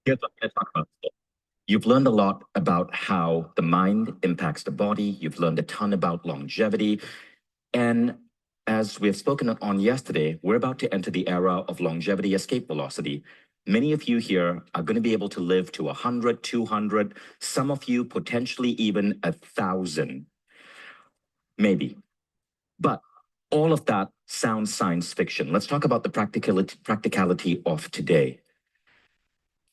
Here's what I'm going to talk about today. You've learned a lot about how the mind impacts the body. You've learned a ton about longevity. And as we have spoken on yesterday, we're about to enter the era of longevity escape velocity. Many of you here are going to be able to live to 100, 200, some of you potentially even 1,000, maybe. But all of that sounds science fiction. Let's talk about the practicality of today.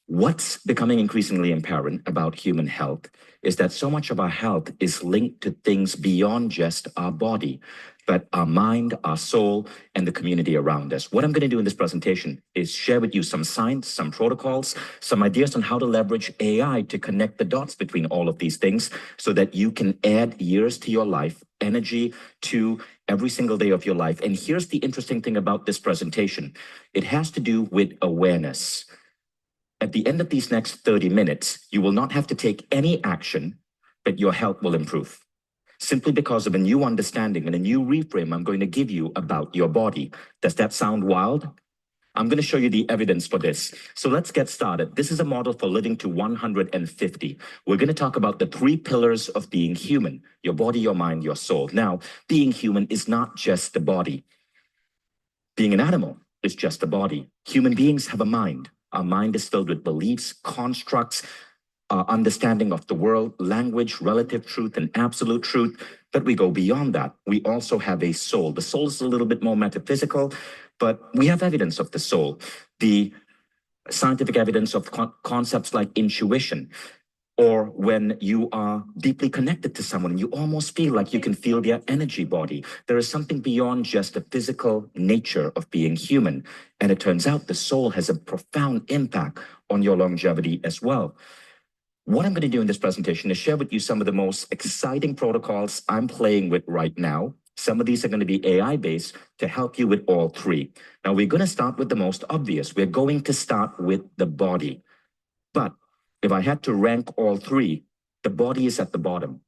What's becoming increasingly apparent about human health is that so much of our health is linked to things beyond just our body, but our mind, our soul, and the community around us. What I'm going to do in this presentation is share with you some science, some protocols, some ideas on how to leverage AI to connect the dots between all of these things so that you can add years to your life, energy to every single day of your life. And here's the interesting thing about this presentation. It has to do with awareness. At the end of these next 30 minutes, you will not have to take any action, but your health will improve. Simply because of a new understanding and a new reframe I'm going to give you about your body. Does that sound wild? I'm going to show you the evidence for this. So let's get started. This is a model for living to 150. We're going to talk about the 3 pillars of being human: your body, your mind, your soul. Now, being human is not just the body. Being an animal is just the body. Human beings have a mind. Our mind is filled with beliefs, constructs, our understanding of the world, language, relative truth, and absolute truth. But we go beyond that. We also have a soul. The soul is a little bit more metaphysical, but we have evidence of the soul. The scientific evidence of concepts like intuition, or when you are deeply connected to someone, you almost feel like you can feel their energy body. There is something beyond just the physical nature of being human. And it turns out the soul has a profound impact on your longevity as well. What I'm going to do in this presentation is share with you some of the most exciting protocols I'm playing with right now. Some of these are going to be AI-based to help you with all 3. Now, we're going to start with the most obvious. We're going to start with the body. But if I had to rank all 3, the body is at the bottom.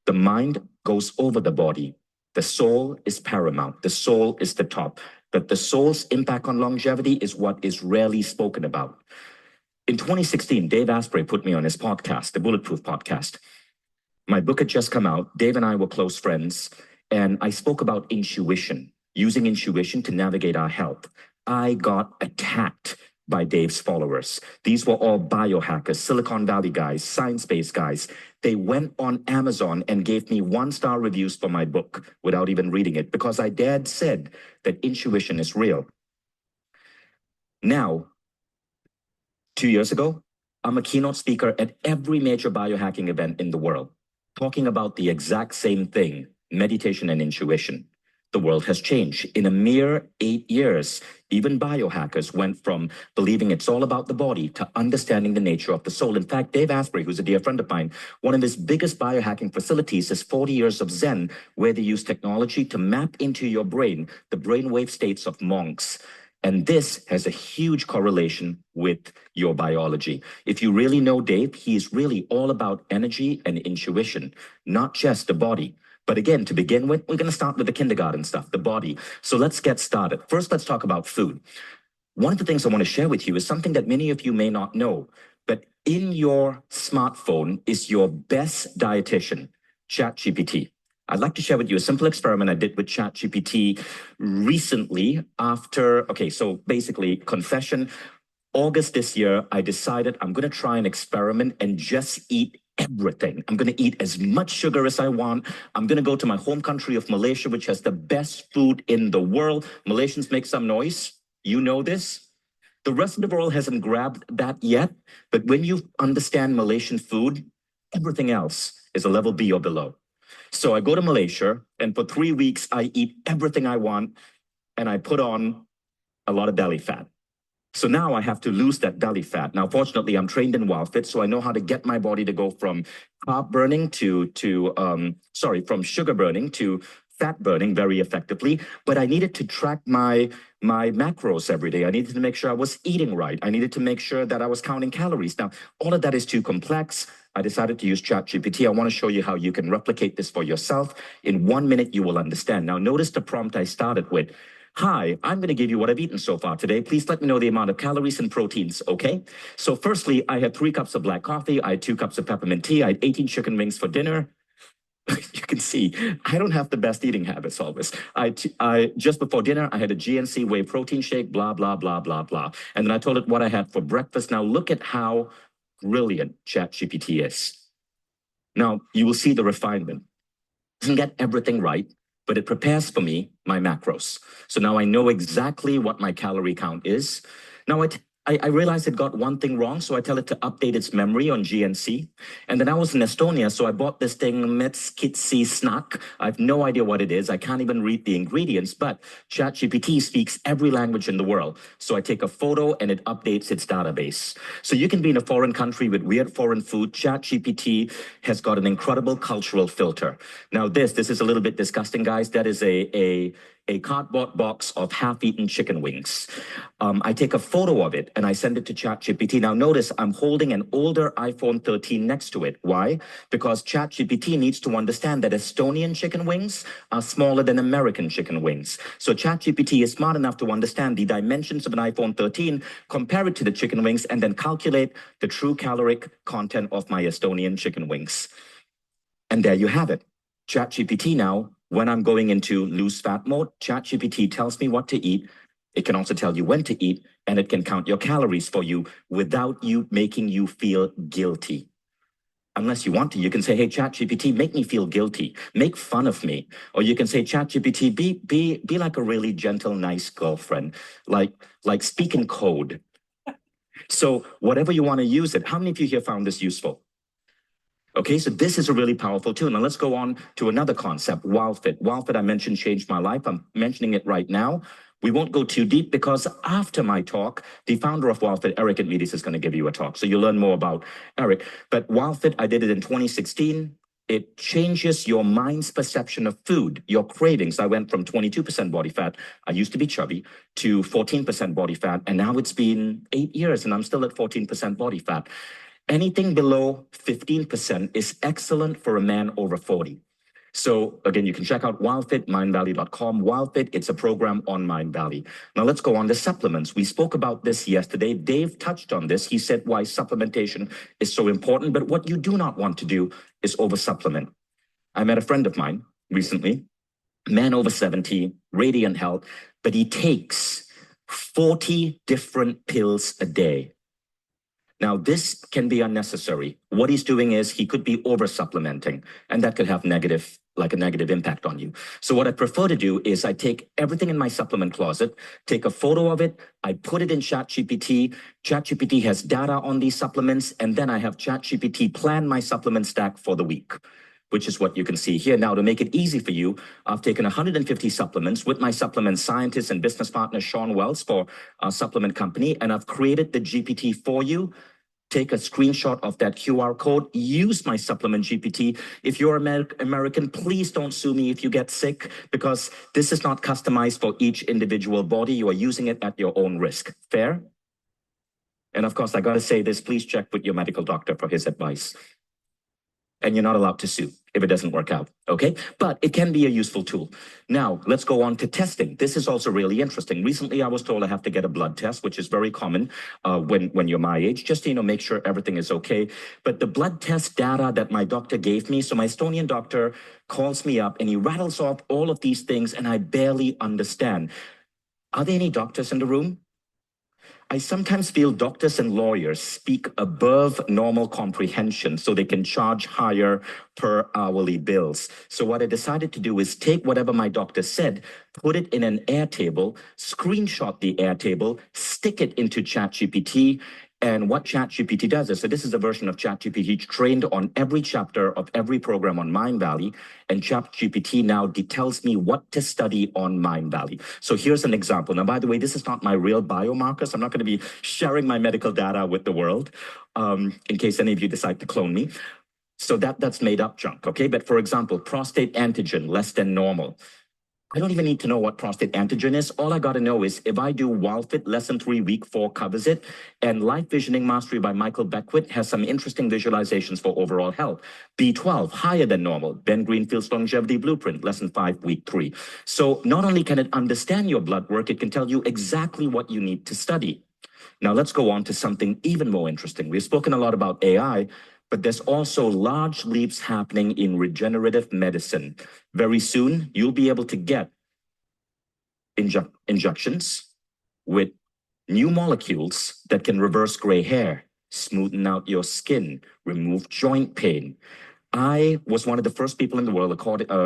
The mind goes over the body. The soul is paramount. The soul is the top. But the soul's impact on longevity is what is rarely spoken about. In 2016, Dave Asprey put me on his podcast, the Bulletproof Podcast. My book had just come out. Dave and I were close friends, and I spoke about intuition, using intuition to navigate our health. I got attacked by Dave's followers. These were all biohackers, Silicon Valley guys, science-based guys. They went on Amazon and gave me 1-star reviews for my book without even reading it because I dared said that intuition is real. Now, 2 years ago, I'm a keynote speaker at every major biohacking event in the world, talking about the exact same thing, meditation and intuition. The world has changed. In a mere 8 years, even biohackers went from believing it's all about the body to understanding the nature of the soul. In fact, Dave Asprey, who's a dear friend of mine, one of his biggest biohacking facilities is 40 years of Zen, where they use technology to map into your brain the brainwave states of monks. And this has a huge correlation with your biology. If you really know Dave, he's really all about energy and intuition, not just the body. But again, to begin with, we're going to start with the kindergarten stuff, the body. So let's get started. First, let's talk about food. One of the things I want to share with you is something that many of you may not know, but in your smartphone is your best dietitian, ChatGPT. I'd like to share with you a simple experiment I did with ChatGPT recently so basically, confession, August this year, I decided I'm going to try an experiment and just eat everything. I'm going to eat as much sugar as I want. I'm going to go to my home country of Malaysia, which has the best food in the world. Malaysians make some noise. You know this. The rest of the world hasn't grabbed that yet. But when you understand Malaysian food, everything else is a level B or below. So I go to Malaysia, and for 3 weeks, I eat everything I want, and I put on a lot of belly fat. So now I have to lose that belly fat. Now, fortunately, I'm trained in WildFit, so I know how to get my body to go from carb burning from sugar burning to fat burning very effectively. But I needed to track my macros every day. I needed to make sure I was eating right. I needed to make sure that I was counting calories. Now, all of that is too complex. I decided to use ChatGPT. I want to show you how you can replicate this for yourself. In 1 minute, you will understand. Now, notice the prompt I started with. Hi, I'm going to give you what I've eaten so far today. Please let me know the amount of calories and proteins, okay? So firstly, I had 3 cups of black coffee. I had 2 cups of peppermint tea. I had 18 chicken wings for dinner. You can see I don't have the best eating habits always. I just before dinner, I had a GNC whey protein shake, blah, blah, blah, blah, blah. And then I told it what I had for breakfast. Now look at how brilliant ChatGPT is. Now you will see the refinement. It doesn't get everything right, but it prepares for me my macros. So now I know exactly what my calorie count is. Now I realized it got one thing wrong, so I tell it to update its memory on GNC. And then I was in Estonia, so I bought this thing, Metskitsi Snack. I have no idea what it is. I can't even read the ingredients, but ChatGPT speaks every language in the world. So I take a photo and it updates its database. So you can be in a foreign country with weird foreign food. ChatGPT has got an incredible cultural filter. Now this is a little bit disgusting, guys. That is a cardboard box of half-eaten chicken wings. I take a photo of it and I send it to ChatGPT. Now notice I'm holding an older iPhone 13 next to it. Why? Because ChatGPT needs to understand that Estonian chicken wings are smaller than American chicken wings. So ChatGPT is smart enough to understand the dimensions of an iPhone 13, compare it to the chicken wings, and then calculate the true caloric content of my Estonian chicken wings. And there you have it. ChatGPT now, when I'm going into lose fat mode, ChatGPT tells me what to eat. It can also tell you when to eat, and it can count your calories for you without you making you feel guilty. Unless you want to, you can say, hey, ChatGPT, make me feel guilty, make fun of me. Or you can say, ChatGPT, be like a really gentle, nice girlfriend, like speak in code. So whatever you want to use it. How many of you here found this useful? Okay, so this is a really powerful tool. Now let's go on to another concept, WildFit. WildFit, I mentioned, changed my life. I'm mentioning it right now. We won't go too deep because after my talk, the founder of WildFit, Eric at Medes, is going to give you a talk. So you'll learn more about Eric. But WildFit, I did it in 2016. It changes your mind's perception of food, your cravings. I went from 22% body fat, I used to be chubby, to 14% body fat. And now it's been 8 years and I'm still at 14% body fat. Anything below 15% is excellent for a man over 40. So again, you can check out WildFit, MindValley.com. WildFit, it's a program on MindValley. Now let's go on to supplements. We spoke about this yesterday. Dave touched on this. He said why supplementation is so important, but what you do not want to do is over-supplement. I met a friend of mine recently, man over 70, radiant health, but he takes 40 different pills a day. Now, this can be unnecessary. What he's doing is he could be over supplementing, and that could have a negative impact on you. So what I prefer to do is I take everything in my supplement closet, take a photo of it, I put it in ChatGPT. ChatGPT has data on these supplements, and then I have ChatGPT plan my supplement stack for the week, which is what you can see here. Now, to make it easy for you, I've taken 150 supplements with my supplement scientist and business partner, Sean Wells, for our supplement company, and I've created the GPT for you. Take a screenshot of that QR code, use my supplement GPT. If you're American, please don't sue me if you get sick, because this is not customized for each individual body. You are using it at your own risk. Fair? And of course, I got to say this, please check with your medical doctor for his advice. And you're not allowed to sue if it doesn't work out, okay? But it can be a useful tool. Now, let's go on to testing. This is also really interesting. Recently, I was told I have to get a blood test, which is very common when you're my age, just to make sure everything is okay. But the blood test data that my doctor gave me, so my Estonian doctor calls me up and he rattles off all of these things and I barely understand. Are there any doctors in the room? I sometimes feel doctors and lawyers speak above normal comprehension so they can charge higher per hourly bills. So what I decided to do is take whatever my doctor said, put it in an Airtable, screenshot the Airtable, stick it into ChatGPT. And what ChatGPT does is, so this is a version of ChatGPT trained on every chapter of every program on MindValley, and ChatGPT now tells me what to study on MindValley. So here's an example. Now, by the way, this is not my real biomarkers. I'm not going to be sharing my medical data with the world in case any of you decide to clone me. So that's made up junk, okay? But for example, prostate antigen less than normal. I don't even need to know what prostate antigen is. All I got to know is if I do WildFit, less than 3 week 4 covers it, and Life Visioning Mastery by Michael Beckwith has some interesting visualizations for overall health. B12, higher than normal. Ben Greenfield's Longevity Blueprint, less than 5 week 3. So not only can it understand your blood work, it can tell you exactly what you need to study. Now let's go on to something even more interesting. We've spoken a lot about AI, but there's also large leaps happening in regenerative medicine. Very soon, you'll be able to get injections with new molecules that can reverse gray hair, smoothen out your skin, remove joint pain. I was one of the first people in the world,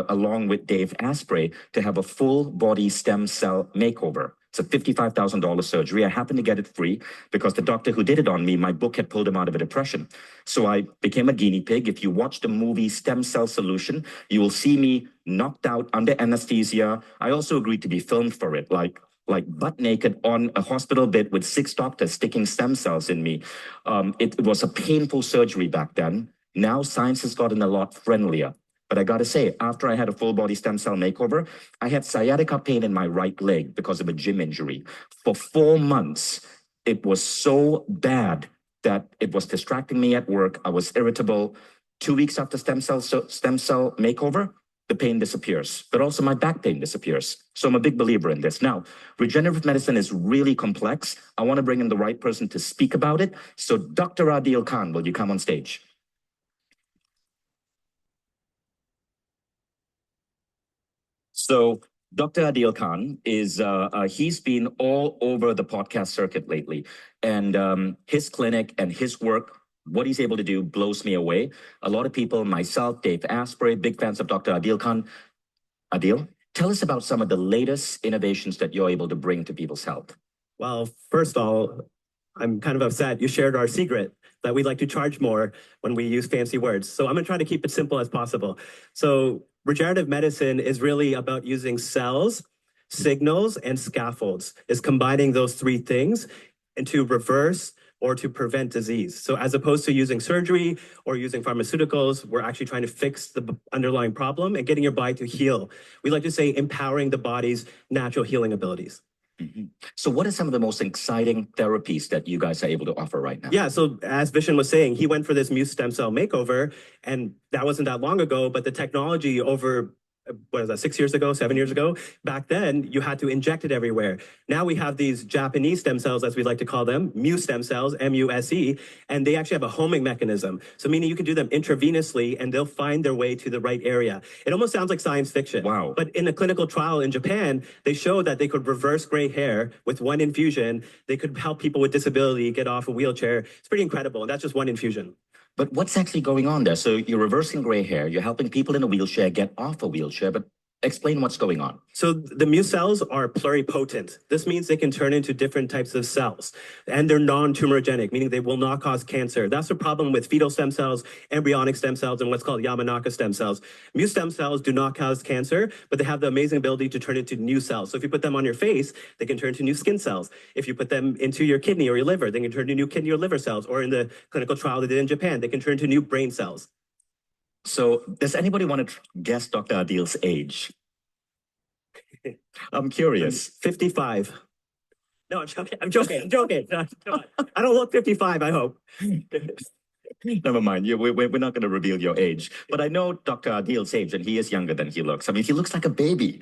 along with Dave Asprey, to have a full body stem cell makeover. It's a $55,000 surgery. I happened to get it free because the doctor who did it on me, my book had pulled him out of a depression. So I became a guinea pig. If you watch the movie Stem Cell Solution, you will see me knocked out under anesthesia. I also agreed to be filmed for it, like butt naked on a hospital bed with 6 doctors sticking stem cells in me. It was a painful surgery back then. Now science has gotten a lot friendlier. But I got to say, after I had a full body stem cell makeover, I had sciatica pain in my right leg because of a gym injury. For 4 months, it was so bad that it was distracting me at work. I was irritable. 2 weeks after stem cell makeover, the pain disappears, but also my back pain disappears. So I'm a big believer in this. Now, regenerative medicine is really complex. I want to bring in the right person to speak about it. So Dr. Adil Khan, will you come on stage? So Dr. Adil Khan is, he's been all over the podcast circuit lately. And his clinic and his work, what he's able to do blows me away. A lot of people, myself, Dave Asprey, big fans of Dr. Adil Khan. Adil, tell us about some of the latest innovations that you're able to bring to people's health. Well, first of all, I'm kind of upset. You shared our secret that we like to charge more when we use fancy words. So I'm going to try to keep it simple as possible. So regenerative medicine is really about using cells, signals, and scaffolds. Is combining those 3 things and to reverse or to prevent disease. So as opposed to using surgery or using pharmaceuticals, we're actually trying to fix the underlying problem and getting your body to heal. We like to say empowering the body's natural healing abilities. Mm-hmm. So what are some of the most exciting therapies that you guys are able to offer right now? Yeah, so as Vishen was saying, he went for this Muse stem cell makeover, and that wasn't that long ago, but the technology over, what is that, 6 years ago, 7 years ago? Back then, you had to inject it everywhere. Now we have these Japanese stem cells, as we like to call them, Muse stem cells, M-U-S-E, and they actually have a homing mechanism. So meaning you can do them intravenously, and they'll find their way to the right area. It almost sounds like science fiction. Wow. But in a clinical trial in Japan, they showed that they could reverse gray hair with 1 infusion. They could help people with disability get off a wheelchair. It's pretty incredible, and that's just 1 infusion. But what's actually going on there? So you're reversing gray hair, you're helping people in a wheelchair get off a wheelchair, but explain what's going on. So the Muse cells are pluripotent. This means they can turn into different types of cells, and they're non-tumorigenic, meaning they will not cause cancer. That's the problem with fetal stem cells, embryonic stem cells, and what's called Yamanaka stem cells. Muse stem cells do not cause cancer, but they have the amazing ability to turn into new cells. So if you put them on your face, they can turn into new skin cells. If you put them into your kidney or your liver, they can turn into new kidney or liver cells. Or in the clinical trial they did in Japan, they can turn into new brain cells. So does anybody want to guess Dr. Adil's age? I'm curious. 55. No, I'm joking. No, I don't look 55, I hope. Never mind. We're not going to reveal your age. But I know Dr. Adil's age, and he is younger than he looks. I mean, he looks like a baby.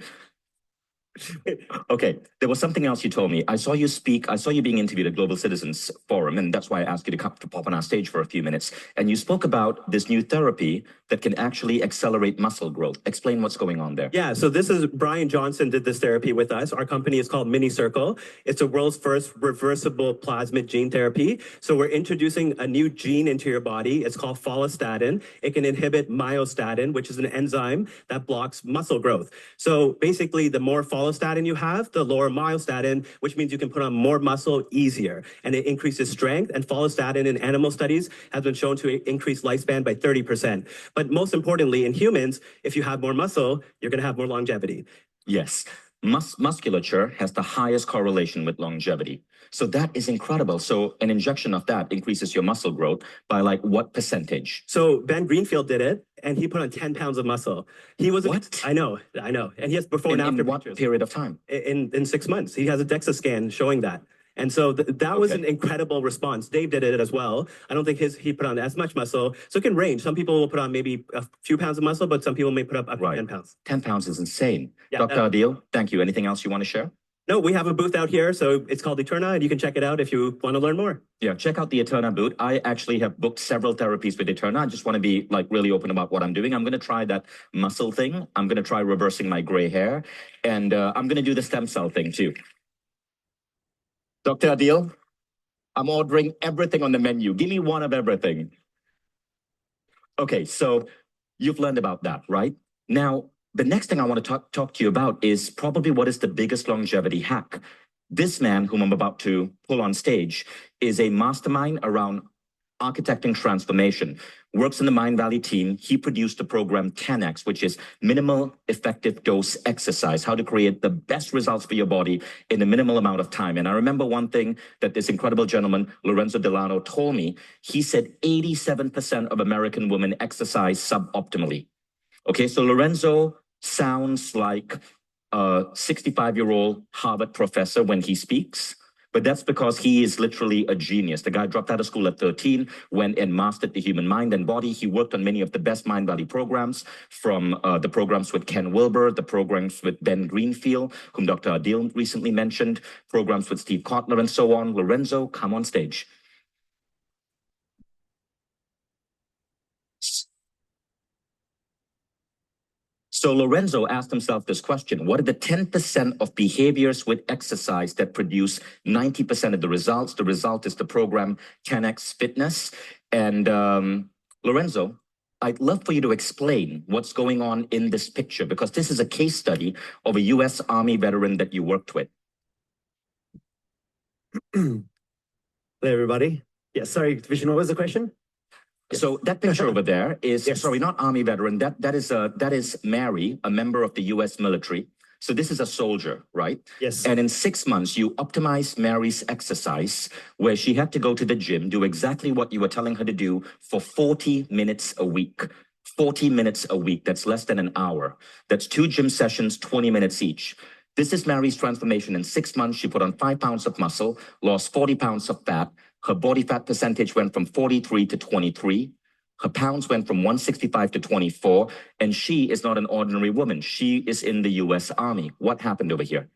Okay, there was something else you told me. I saw you speak. I saw you being interviewed at Global Citizens Forum, and that's why I asked you to come to pop on our stage for a few minutes. And you spoke about this new therapy that can actually accelerate muscle growth. Explain what's going on there. Yeah, so this is Brian Johnson did this therapy with us. Our company is called MiniCircle. It's the world's first reversible plasmid gene therapy. So we're introducing a new gene into your body. It's called follistatin. It can inhibit myostatin, which is an enzyme that blocks muscle growth. So basically, the more follistatin you have, the lower myostatin, which means you can put on more muscle easier. And it increases strength. And follistatin in animal studies has been shown to increase lifespan by 30%. But most importantly, in humans, if you have more muscle, you're going to have more longevity. Yes. musculature has the highest correlation with longevity. So that is incredible. So an injection of that increases your muscle growth by like what percentage? So Ben Greenfield did it, and he put on 10 pounds of muscle. He was What? I know, and he has before and after in what pictures. period of time? In 6 months. He has a DEXA scan showing that. And so that was an incredible response. Dave did it as well. I don't think he put on as much muscle. So it can range. Some people will put on maybe a few pounds of muscle, but some people may put up to 10 pounds. 10 pounds is insane. Yeah, Dr. Adil, thank you. Anything else you want to share? No, we have a booth out here. So it's called Eterna, and you can check it out if you want to learn more. Yeah, check out the Eterna booth. I actually have booked several therapies with Eterna. I just want to be like really open about what I'm doing. I'm going to try that muscle thing. I'm going to try reversing my gray hair. And I'm going to do the stem cell thing too. Dr. Adil, I'm ordering everything on the menu. Give me one of everything. Okay, so you've learned about that, right? Now, the next thing I want to talk to you about is probably what is the biggest longevity hack. This man, whom I'm about to pull on stage, is a mastermind around architecting transformation, works in the MindValley team. He produced the program 10X, which is minimal effective dose exercise, how to create the best results for your body in a minimal amount of time. And I remember one thing that this incredible gentleman, Lorenzo Delano, told me. He said 87% of American women exercise suboptimally. Okay, so Lorenzo sounds like a 65-year-old Harvard professor when he speaks. But that's because he is literally a genius. The guy dropped out of school at 13, went and mastered the human mind and body. He worked on many of the best MindValley programs, from the programs with Ken Wilber, the programs with Ben Greenfield, whom Dr. Adil recently mentioned, programs with Steve Kotler, and so on. Lorenzo, come on stage. So Lorenzo asked himself this question: what are the 10% of behaviors with exercise that produce 90% of the results? The result is the program 10X Fitness. And Lorenzo, I'd love for you to explain what's going on in this picture, because this is a case study of a US Army veteran that you worked with. Hello, everybody. Yeah, sorry, Vision, what was the question? So that picture over there is, sorry, not Army veteran. That is Mary, a member of the US military. So this is a soldier, right? Yes. And in 6 months, you optimized Mary's exercise, where she had to go to the gym, do exactly what you were telling her to do for 40 minutes a week. 40 minutes a week, that's less than an hour. That's 2 gym sessions, 20 minutes each. This is Mary's transformation. In 6 months, she put on 5 pounds of muscle, lost 40 pounds of fat. Her body fat percentage went from 43 to 23. Her pounds went from 165 to 24. And she is not an ordinary woman. She is in the US Army. What happened over here?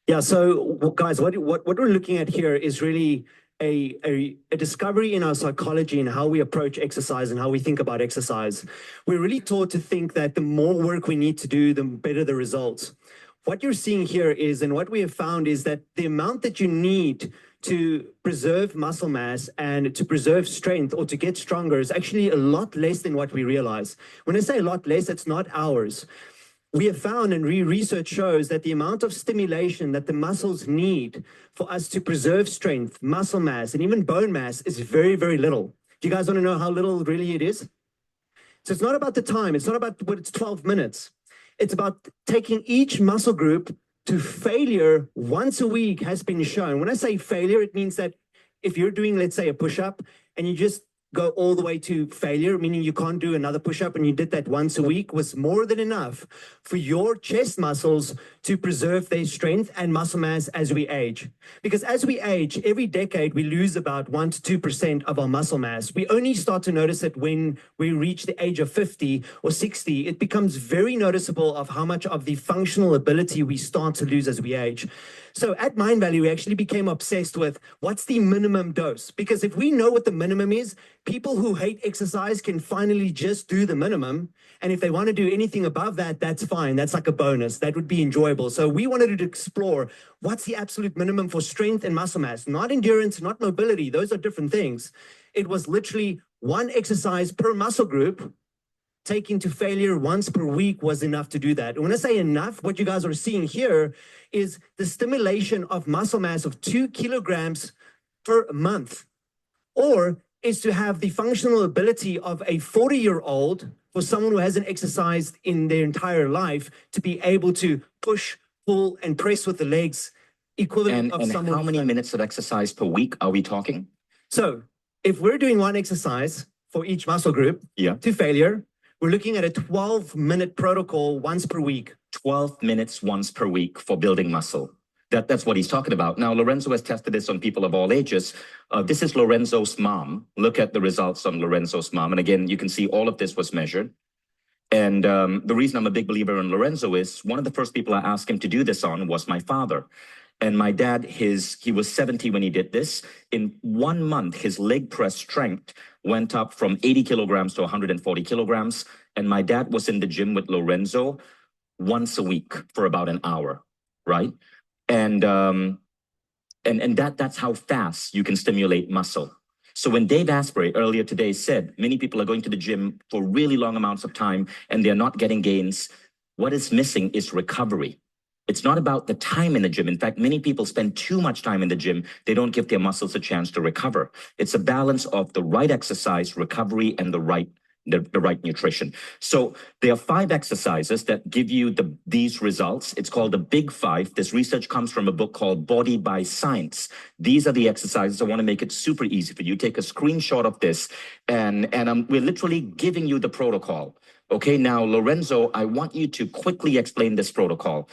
Yeah, so guys, what we're looking at here is really a discovery in our psychology and how we approach exercise and how we think about exercise. We're really taught to think that the more work we need to do, the better the results. What you're seeing here is, and what we have found is that the amount that you need to preserve muscle mass and to preserve strength or to get stronger is actually a lot less than what we realize. When I say a lot less, it's not hours. We have found, and research shows, that the amount of stimulation that the muscles need for us to preserve strength, muscle mass, and even bone mass is very, very little. Do you guys want to know how little really it is? So it's not about the time. It's not about what it's 12 minutes. It's about taking each muscle group to failure once a week has been shown. When I say failure, it means that if you're doing, let's say, a push-up and you just go all the way to failure, meaning you can't do another push-up, and you did that once a week, was more than enough for your chest muscles to preserve their strength and muscle mass as we age. Because as we age, every decade, we lose about 1 to 2% of our muscle mass. We only start to notice it when we reach the age of 50 or 60. It becomes very noticeable of how much of the functional ability we start to lose as we age. So at MindValley, we actually became obsessed with what's the minimum dose? Because if we know what the minimum is, people who hate exercise can finally just do the minimum. And if they want to do anything above that, that's fine. That's like a bonus. That would be enjoyable. So we wanted to explore what's the absolute minimum for strength and muscle mass, not endurance, not mobility. Those are different things. It was literally 1 exercise per muscle group. Taking to failure once per week was enough to do that. And when I say enough, what you guys are seeing here is the stimulation of muscle mass of 2 kilograms per month, or is to have the functional ability of a 40-year-old, for someone who hasn't exercised in their entire life, to be able to push pull, and press with the legs equivalent of And someone. how many minutes of exercise per week are we talking? So if we're doing one exercise for each muscle group Yeah. to failure, we're looking at a 12-minute protocol once per week. 12 minutes once per week for building muscle. That's what he's talking about. Now, Lorenzo has tested this on people of all ages. This is Lorenzo's mom. Look at the results on Lorenzo's mom. And again, you can see all of this was measured. And the reason I'm a big believer in Lorenzo is one of the first people I asked him to do this on was my father. And my dad, he was 70 when he did this. In 1 month, his leg press strength went up from 80 kilograms to 140 kilograms. And my dad was in the gym with Lorenzo once a week for about an hour, right? And that's how fast you can stimulate muscle. So when Dave Asprey earlier today said many people are going to the gym for really long amounts of time and they're not getting gains, what is missing is recovery. It's not about the time in the gym. In fact, many people spend too much time in the gym. They don't give their muscles a chance to recover. It's a balance of the right exercise, recovery, and the right nutrition. So there are 5 exercises that give you these results. It's called the Big 5. This research comes from a book called Body by Science. These are the exercises. I want to make it super easy for you. Take a screenshot of this, and we're literally giving you the protocol. Okay, now, Lorenzo, I want you to quickly explain this protocol.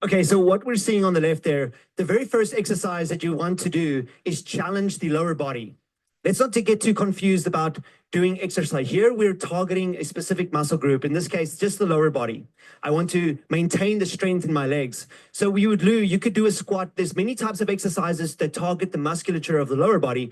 Okay, so what we're seeing on the left there, the very first exercise that you want to do is challenge the lower body. Let's not get too confused about doing exercise. Here, we're targeting a specific muscle group, in this case, just the lower body. I want to maintain the strength in my legs. So you could do a squat. There's many types of exercises that target the musculature of the lower body,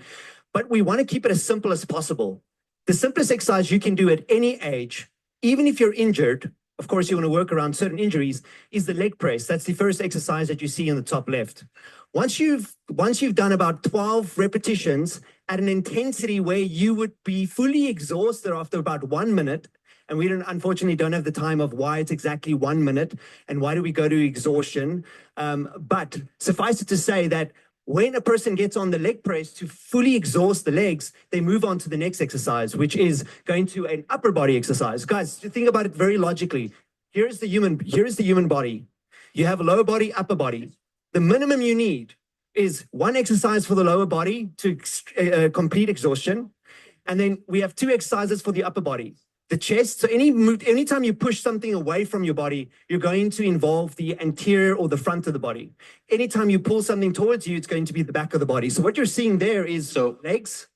but we want to keep it as simple as possible. The simplest exercise you can do at any age, even if you're injured, of course, you want to work around certain injuries, is the leg press. That's the first exercise that you see in the top left. Once you've done about 12 repetitions at an intensity where you would be fully exhausted after about 1 minute, and we unfortunately don't have the time of why it's exactly 1 minute and why do we go to exhaustion. But suffice it to say that when a person gets on the leg press to fully exhaust the legs, they move on to the next exercise, which is going to an upper body exercise. Guys, think about it very logically. Here's the human body. You have a lower body, upper body. The minimum you need is 1 exercise for the lower body to complete exhaustion. And then we have 2 exercises for the upper body. The chest, so anytime you push something away from your body, you're going to involve the anterior or the front of the body. Anytime you pull something towards you, it's going to be the back of the body. So what you're seeing there is legs.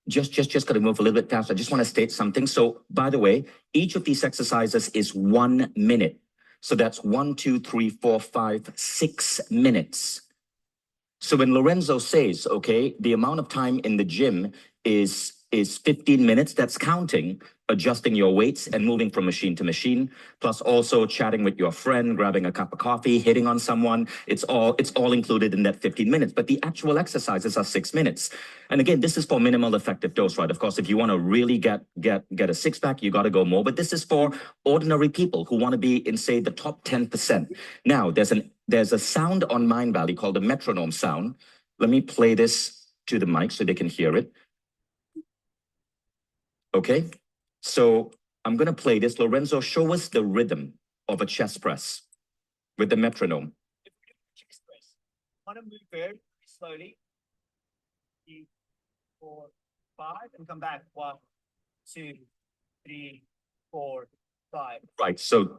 Just got to move a little bit faster. I just want to state something. So by the way, each of these exercises is 1 minute. So that's 1, 2, 3, 4, 5, 6 minutes. So when Lorenzo says, okay, the amount of time in the gym is 15 minutes, that's counting adjusting your weights and moving from machine to machine, plus also chatting with your friend, grabbing a cup of coffee, hitting on someone. It's all included in that 15 minutes, but the actual exercises are 6 minutes. And again, this is for minimal effective dose, right? Of course, if you want to really get a six-pack, you got to go more, but this is for ordinary people who want to be in, say, the top 10%. Now, there's a sound on MindValley called a metronome sound. Let me play this to the mic so they can hear it. Okay, so I'm going to play this. Lorenzo, show us the rhythm of a chest press with the metronome. Chest press. Want to move very slowly. 3, 4, 5, and come back. 1, 2, 3, 4, 5. Right, so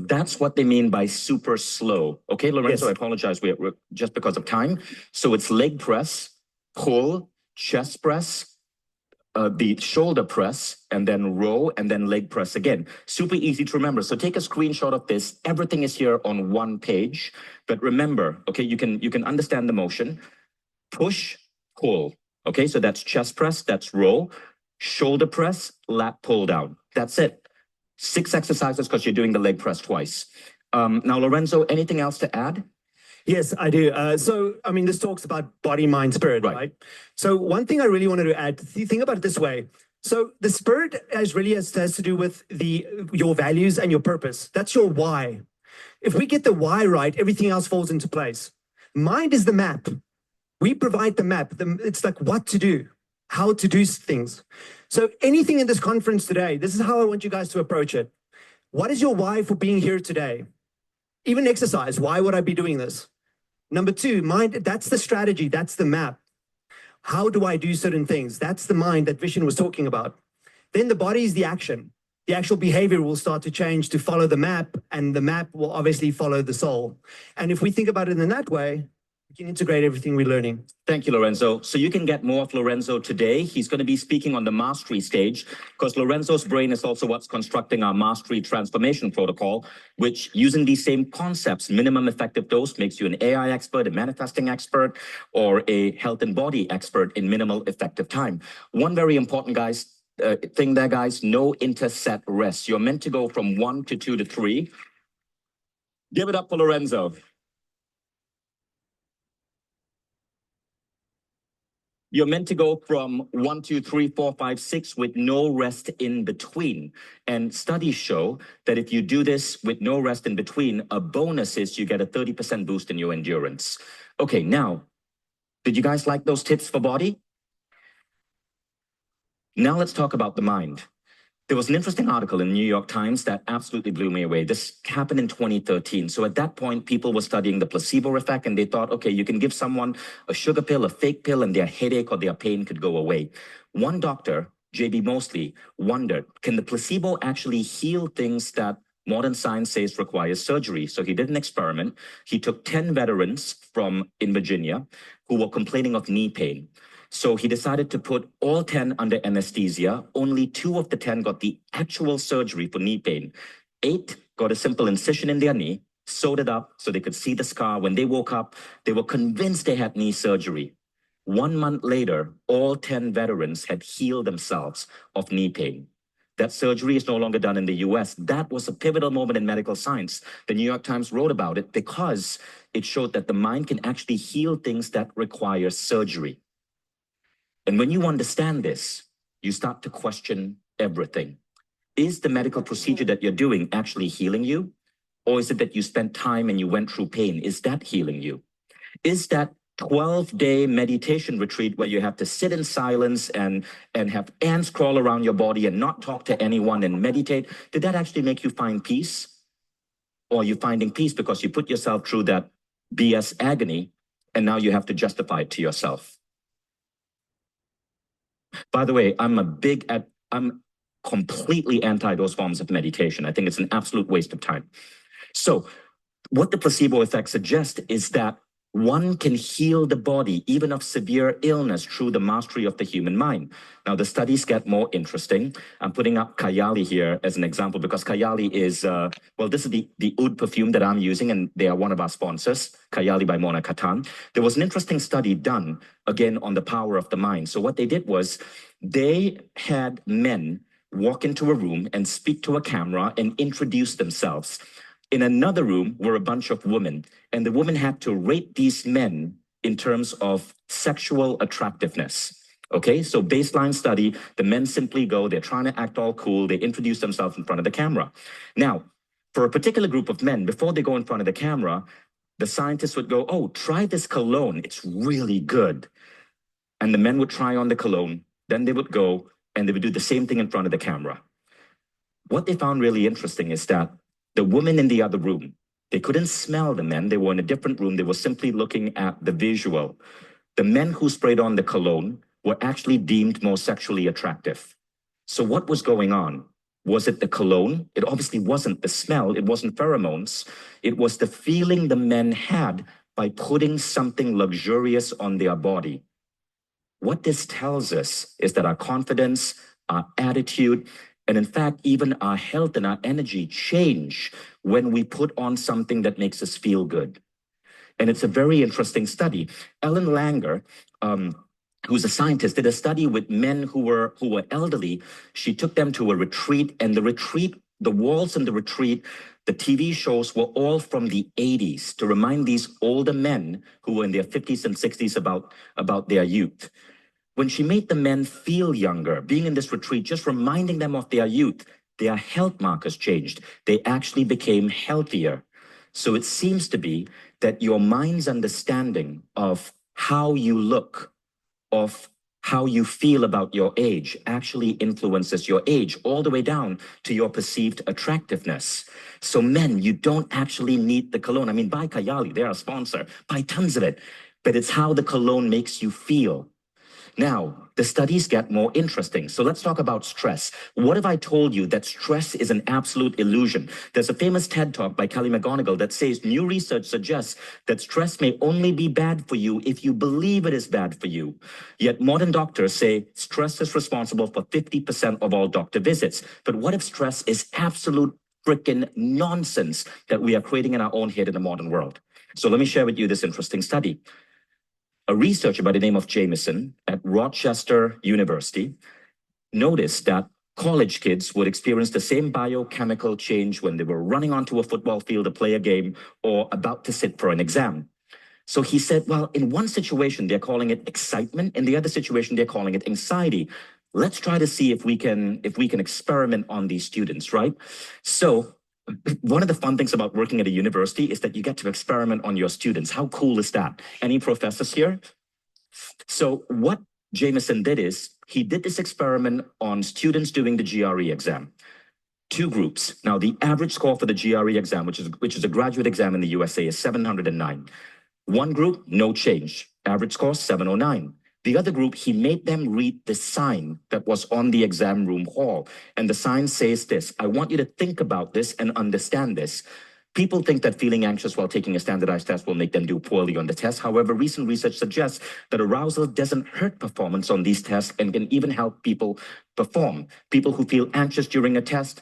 that's what they mean by super slow. Okay, Lorenzo, yes. I apologize, we're just because of time. So it's leg press, pull, chest press, the shoulder press, and then row, and then leg press again. Super easy to remember. So take a screenshot of this. Everything is here on one page. But remember, okay, you can understand the motion. Push, pull. Okay, so that's chest press, that's row, shoulder press, lat pull down. That's it. 6 exercises because you're doing the leg press twice. Now, Lorenzo, anything else to add? Yes, I do. So, I mean, this talks about body, mind, spirit, right? So one thing I really wanted to add, think about it this way. So the spirit has to do with your values and your purpose. That's your why. If we get the why right, everything else falls into place. Mind is the map. We provide the map. It's like what to do, how to do things. So anything in this conference today, this is how I want you guys to approach it. What is your why for being here today? Even exercise, why would I be doing this? Number two, mind, that's the strategy, that's the map. How do I do certain things? That's the mind that Vishen was talking about. Then the body is the action. The actual behavior will start to change to follow the map, and the map will obviously follow the soul. And if we think about it in that way, we can integrate everything we're learning. Thank you, Lorenzo. So you can get more of Lorenzo today. He's going to be speaking on the mastery stage because Lorenzo's brain is also what's constructing our mastery transformation protocol, which using these same concepts, minimum effective dose makes you an AI expert, a manifesting expert, or a health and body expert in minimal effective time. One very important, thing there, guys, no interset rest. You're meant to go from 1 to 2 to 3. Give it up for Lorenzo. You're meant to go from 1, 2, 3, 4, 5, 6 with no rest in between. And studies show that if you do this with no rest in between, a bonus is you get a 30% boost in your endurance. Okay, now, did you guys like those tips for body? Now let's talk about the mind. There was an interesting article in the New York Times that absolutely blew me away. This happened in 2013. So at that point, people were studying the placebo effect, and they thought, okay, you can give someone a sugar pill, a fake pill, and their headache or their pain could go away. One doctor, J.B. Mosley, wondered, can the placebo actually heal things that modern science says requires surgery? So he did an experiment. He took 10 veterans in Virginia who were complaining of knee pain. So he decided to put all 10 under anesthesia. Only 2 of the 10 got the actual surgery for knee pain. 8 got a simple incision in their knee, sewed it up so they could see the scar. When they woke up, they were convinced they had knee surgery. 1 month later, all 10 veterans had healed themselves of knee pain. That surgery is no longer done in the US. That was a pivotal moment in medical science. The New York Times wrote about it because it showed that the mind can actually heal things that require surgery. And when you understand this, you start to question everything. Is the medical procedure that you're doing actually healing you? Or is it that you spent time and you went through pain? Is that healing you? Is that 12-day meditation retreat where you have to sit in silence and have ants crawl around your body and not talk to anyone and meditate, did that actually make you find peace? Or are you finding peace because you put yourself through that BS agony and now you have to justify it to yourself? By the way, I'm completely anti those forms of meditation. I think it's an absolute waste of time. So what the placebo effect suggests is that one can heal the body, even of severe illness, through the mastery of the human mind. Now, the studies get more interesting. I'm putting up Kayali here as an example because Kayali is, well, this is the oud perfume that I'm using, and they are one of our sponsors, Kayali by Mona Katan. There was an interesting study done, again, on the power of the mind. So what they did was they had men walk into a room and speak to a camera and introduce themselves. In another room were a bunch of women, and the women had to rate these men in terms of sexual attractiveness. Okay, so baseline study, the men simply go, they're trying to act all cool, they introduce themselves in front of the camera. Now, for a particular group of men, before they go in front of the camera, the scientists would go, oh, try this cologne, it's really good. And the men would try on the cologne, then they would go and they would do the same thing in front of the camera. What they found really interesting is that the women in the other room, they couldn't smell the men. They were in a different room. They were simply looking at the visual. The men who sprayed on the cologne were actually deemed more sexually attractive. So what was going on? Was it the cologne? It obviously wasn't the smell. It wasn't pheromones. It was the feeling the men had by putting something luxurious on their body. What this tells us is that our confidence, our attitude, and in fact, even our health and our energy change when we put on something that makes us feel good. And it's a very interesting study. Ellen Langer, who's a scientist, did a study with men who were elderly. She took them to a retreat, and the walls in the retreat, the TV shows were all from the 80s to remind these older men who were in their 50s and 60s about their youth. When she made the men feel younger, being in this retreat, just reminding them of their youth, their health markers changed. They actually became healthier. So it seems to be that your mind's understanding of how you look, of how you feel about your age actually influences your age all the way down to your perceived attractiveness. So men, you don't actually need the cologne. I mean, buy Kayali, they're a sponsor, buy tons of it, but it's how the cologne makes you feel. Now, the studies get more interesting. So let's talk about stress. What if I told you that stress is an absolute illusion? There's a famous TED talk by Kelly McGonigal that says new research suggests that stress may only be bad for you if you believe it is bad for you. Yet modern doctors say stress is responsible for 50% of all doctor visits. But what if stress is absolute freaking nonsense that we are creating in our own head in the modern world? So let me share with you this interesting study. A researcher by the name of Jameson at Rochester University noticed that college kids would experience the same biochemical change when they were running onto a football field to play a game or about to sit for an exam. So he said, well, in one situation, they're calling it excitement. In the other situation, they're calling it anxiety. Let's try to see if we can experiment on these students, right? So one of the fun things about working at a university is that you get to experiment on your students. How cool is that? Any professors here? So what Jameson did is he did this experiment on students doing the GRE exam. Two groups. Now, the average score for the GRE exam, which is a graduate exam in the USA, is 709. One group, no change. Average score, 709. The other group, he made them read the sign that was on the exam room hall. And the sign says this: I want you to think about this and understand this. People think that feeling anxious while taking a standardized test will make them do poorly on the test. However, recent research suggests that arousal doesn't hurt performance on these tests and can even help people perform. People who feel anxious during a test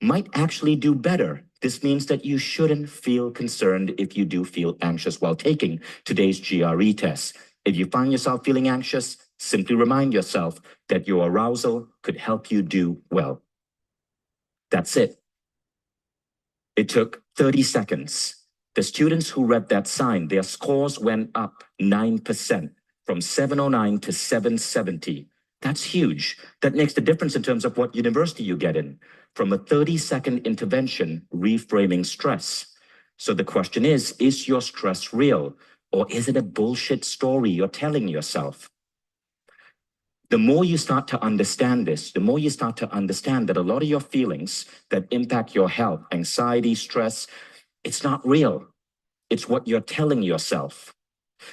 might actually do better. This means that you shouldn't feel concerned if you do feel anxious while taking today's GRE test. If you find yourself feeling anxious, simply remind yourself that your arousal could help you do well. That's it. It took 30 seconds. The students who read that sign, their scores went up 9%, from 709 to 770. That's huge. That makes the difference in terms of what university you get in. From a 30-second intervention, reframing stress. So the question is your stress real? Or is it a bullshit story you're telling yourself? The more you start to understand this, the more you start to understand that a lot of your feelings that impact your health, anxiety, stress, it's not real. It's what you're telling yourself.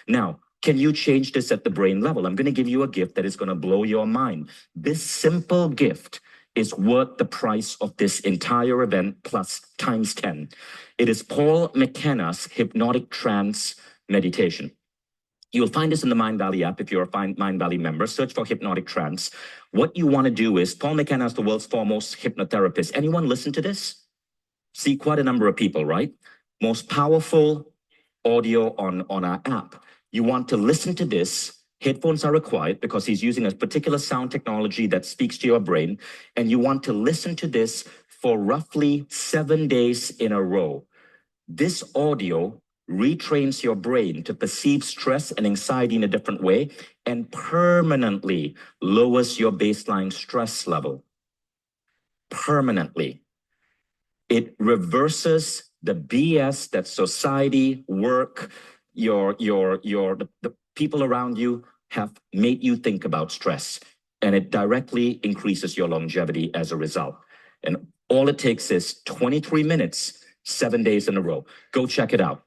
Now, can you change this at the brain level? I'm going to give you a gift that is going to blow your mind. This simple gift is worth the price of this entire event plus times 10. It is Paul McKenna's hypnotic trance meditation. You'll find this in the MindValley app if you're a MindValley member. Search for hypnotic trance. What you want to do is, Paul McKenna is the world's foremost hypnotherapist. Anyone listen to this? See, quite a number of people, right? Most powerful audio on our app. You want to listen to this. Headphones are required because he's using a particular sound technology that speaks to your brain. And you want to listen to this for roughly 7 days in a row. This audio retrains your brain to perceive stress and anxiety in a different way and permanently lowers your baseline stress level. Permanently. It reverses the BS that society, work, the people around you have made you think about stress, and it directly increases your longevity as a result. And all it takes is 23 minutes, 7 days in a row. Go check it out.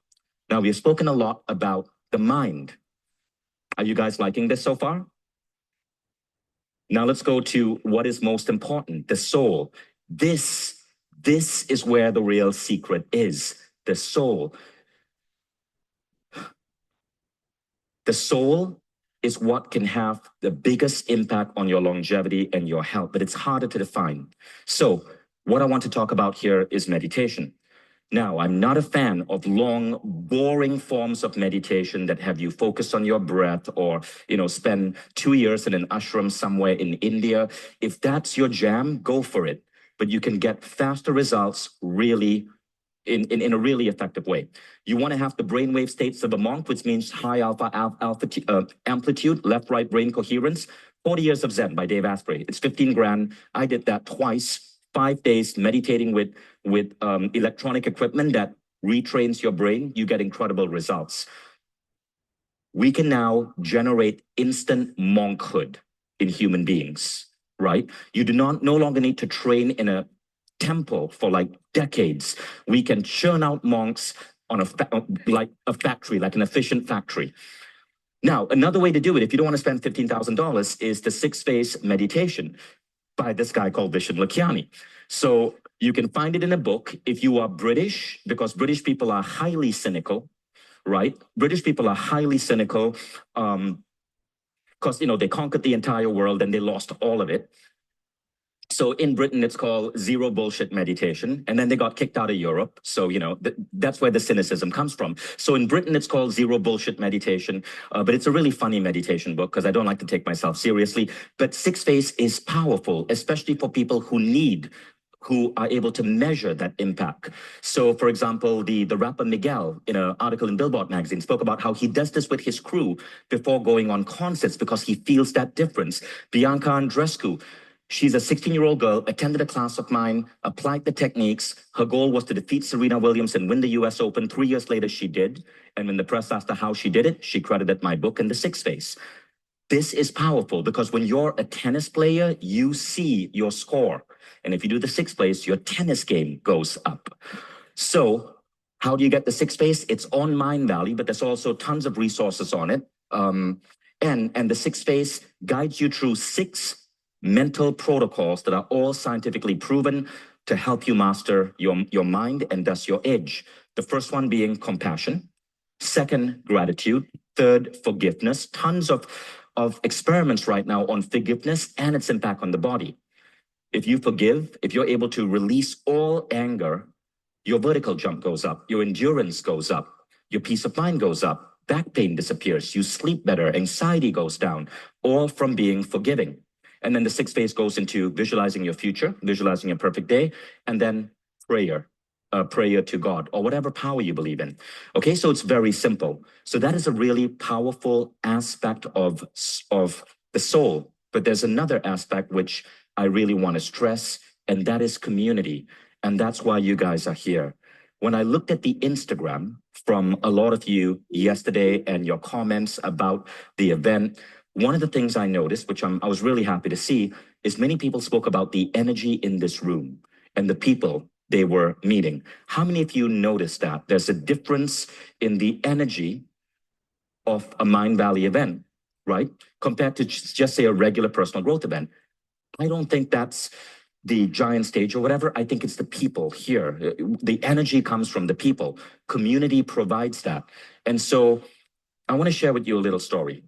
Now, we've spoken a lot about the mind. Are you guys liking this so far? Now let's go to what is most important, the soul. This is where the real secret is, the soul. The soul is what can have the biggest impact on your longevity and your health, but it's harder to define. So what I want to talk about here is meditation. Now, I'm not a fan of long, boring forms of meditation that have you focus on your breath or, spend 2 years in an ashram somewhere in India. If that's your jam, go for it. But you can get faster results really in a really effective way. You want to have the brainwave states of a monk, which means high amplitude, left-right brain coherence. 40 Years of Zen by Dave Asprey. It's 15 grand. I did that twice. 5 days meditating with electronic equipment that retrains your brain, you get incredible results. we can now generate instant monkhood in human beings, right? You do not no longer need to train in a temple for like decades. We can churn out monks on like a factory, like an efficient factory. Now, another way to do it, if you don't want to spend $15,000, is the 6-phase meditation by this guy called Vishen Lakhiani. So you can find it in a book if you are British, because British people are highly cynical, right? British people are highly cynical because, they conquered the entire world and they lost all of it. So in Britain, it's called zero bullshit meditation. And then they got kicked out of Europe. So, that's where the cynicism comes from. So in Britain, it's called zero bullshit meditation. But it's a really funny meditation book because I don't like to take myself seriously. But 6-phase is powerful, especially for people who are able to measure that impact. So, for example, the rapper Miguel, in an article in Billboard magazine, spoke about how he does this with his crew before going on concerts because he feels that difference. Bianca Andreescu, she's a 16-year-old girl, attended a class of mine, applied the techniques. Her goal was to defeat Serena Williams and win the US Open. 3 years later, she did. And when the press asked her how she did it, she credited my book and the 6-phase. This is powerful because when you're a tennis player, you see your score. And if you do the 6-phase, your tennis game goes up. So how do you get the 6-phase? It's on MindValley, but there's also tons of resources on it. And the 6-phase guides you through 6 mental protocols that are all scientifically proven to help you master your mind and thus your edge. The first one being compassion. Second, gratitude. Third, forgiveness. Tons of experiments right now on forgiveness and its impact on the body. If you forgive, if you're able to release all anger, your vertical jump goes up, your endurance goes up, your peace of mind goes up, back pain disappears, you sleep better, anxiety goes down, all from being forgiving. And then the 6-phase goes into visualizing your future, visualizing your perfect day, and then prayer to God or whatever power you believe in. Okay, so it's very simple. So that is a really powerful aspect of the soul. But there's another aspect which I really want to stress, and that is community. And that's why you guys are here. When I looked at the Instagram from a lot of you yesterday and your comments about the event, one of the things I noticed, which I was really happy to see, is many people spoke about the energy in this room and the people they were meeting. How many of you noticed that there's a difference in the energy of a MindValley event, right? Compared to just say a regular personal growth event? I don't think that's the giant stage or whatever. I think it's the people here. The energy comes from the people. Community provides that. And so I want to share with you a little story.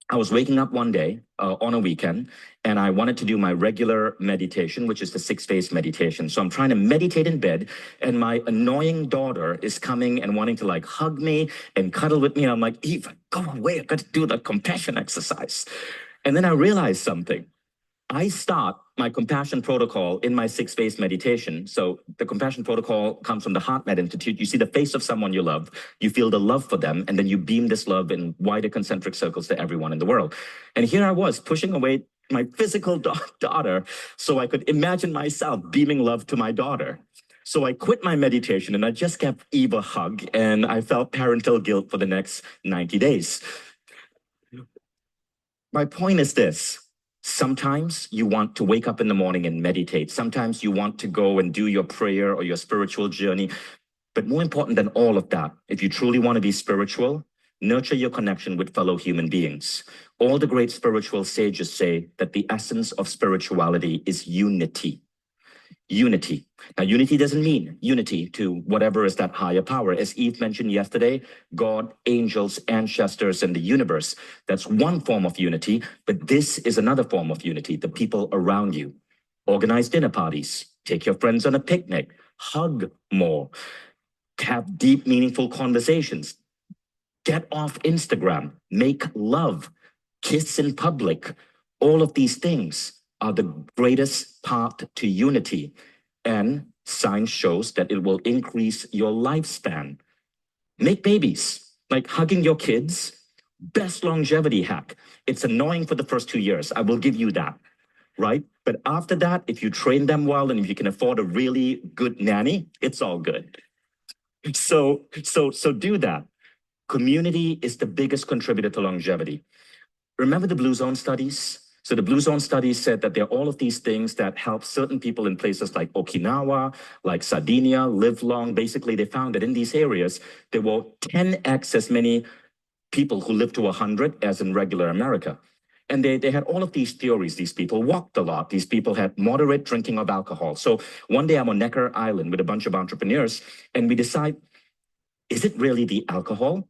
I was waking up one day on a weekend, and I wanted to do my regular meditation, which is the 6-phase meditation. So I'm trying to meditate in bed, and my annoying daughter is coming and wanting to like hug me and cuddle with me. And I'm like, Eve, go away. I've got to do the compassion exercise. And then I realized something. I start my compassion protocol in my 6-phase meditation. So the compassion protocol comes from the HeartMed Institute. You see the face of someone you love, you feel the love for them, and then you beam this love in wider concentric circles to everyone in the world. And here I was pushing away my physical daughter so I could imagine myself beaming love to my daughter. So I quit my meditation and I just gave Eve a hug, and I felt parental guilt for the next 90 days. My point is this. Sometimes you want to wake up in the morning and meditate. Sometimes you want to go and do your prayer or your spiritual journey. But more important than all of that, if you truly want to be spiritual, nurture your connection with fellow human beings. All the great spiritual sages say that the essence of spirituality is unity. Unity. Now, unity doesn't mean unity to whatever is that higher power. As Eve mentioned yesterday, God, angels, ancestors, and the universe. That's one form of unity, but this is another form of unity, the people around you. Organize dinner parties, take your friends on a picnic, hug more, have deep, meaningful conversations, get off Instagram, make love, kiss in public. All of these things are the greatest path to unity. And science shows that it will increase your lifespan. Make babies, like hugging your kids, best longevity hack. It's annoying for the first 2 years. I will give you that, right? But after that, if you train them well and if you can afford a really good nanny, it's all good. So do that. Community is the biggest contributor to longevity. Remember the Blue Zone studies? So the Blue Zone studies said that there are all of these things that help certain people in places like Okinawa, like Sardinia, live long. Basically, they found that in these areas, there were 10x as many people who lived to 100 as in regular America. And they had all of these theories. These people walked a lot. These people had moderate drinking of alcohol. So one day I'm on Necker Island with a bunch of entrepreneurs, and we decide, is it really the alcohol?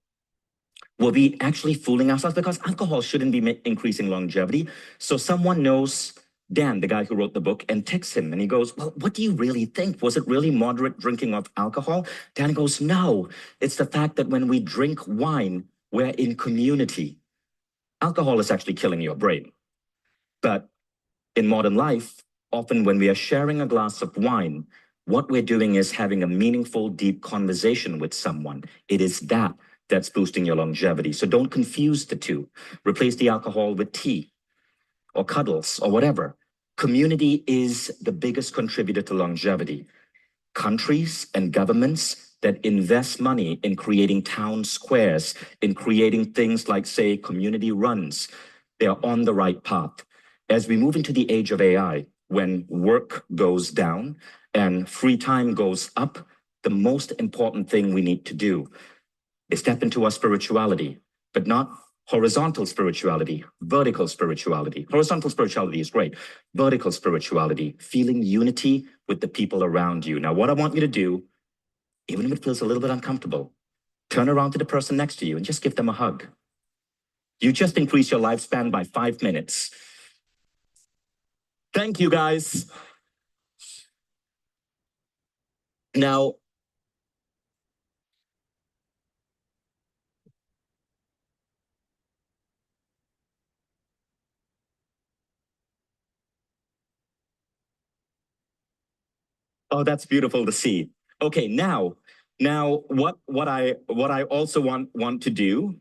Were we actually fooling ourselves? Because alcohol shouldn't be increasing longevity. So someone knows Dan, the guy who wrote the book, and texts him. And he goes, well, what do you really think? Was it really moderate drinking of alcohol? Dan goes, no, it's the fact that when we drink wine, we're in community. Alcohol is actually killing your brain. But in modern life, often when we are sharing a glass of wine, what we're doing is having a meaningful, deep conversation with someone. It is that that's boosting your longevity. So don't confuse the two. Replace the alcohol with tea or cuddles or whatever. Community is the biggest contributor to longevity. Countries and governments that invest money in creating town squares, in creating things like, say, community runs, they are on the right path. As we move into the age of AI, when work goes down and free time goes up, the most important thing we need to do is step into our spirituality, but not horizontal spirituality, vertical spirituality. Horizontal spirituality is great. Vertical spirituality, feeling unity with the people around you. Now, what I want you to do, even if it feels a little bit uncomfortable, turn around to the person next to you and just give them a hug. You just increase your lifespan by 5 minutes. Thank you, guys. Now, oh, that's beautiful to see. Okay, now what I also want to do,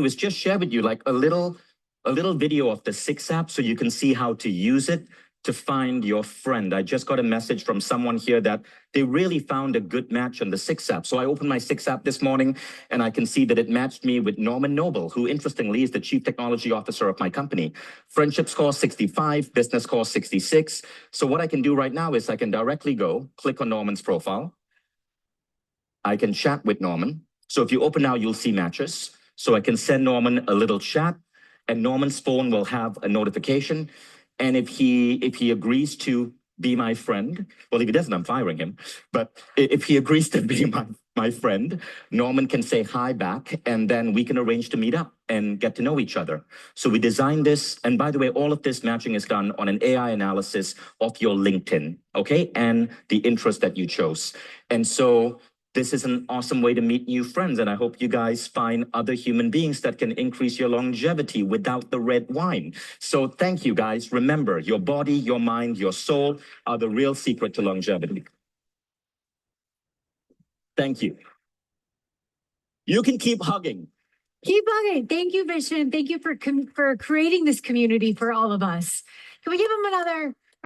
is just share with you like a little video of the 6 app so you can see how to use it to find your friend. I just got a message from someone here that they really found a good match on the 6 app. So I opened my 6 app this morning and I can see that it matched me with Norman Noble, who interestingly is the Chief Technology Officer of my company. Friendship score 65, business score 66. So what I can do right now is I can directly go, click on Norman's profile. I can chat with Norman. So if you open now, you'll see matches. So I can send Norman a little chat and Norman's phone will have a notification. And if he agrees to be my friend, well, if he doesn't, I'm firing him. But if he agrees to be my friend, Norman can say hi back, and then we can arrange to meet up and get to know each other. So we designed this, and by the way, all of this matching is done on an AI analysis of your LinkedIn, okay, and the interest that you chose. And so this is an awesome way to meet new friends, and I hope you guys find other human beings that can increase your longevity without the red wine. So thank you, guys. Remember, your body, your mind, your soul are the real secret to longevity. Thank you. You can keep hugging. Keep hugging. Thank you, Vishnu. Thank you for creating this community for all of us. Can we give him another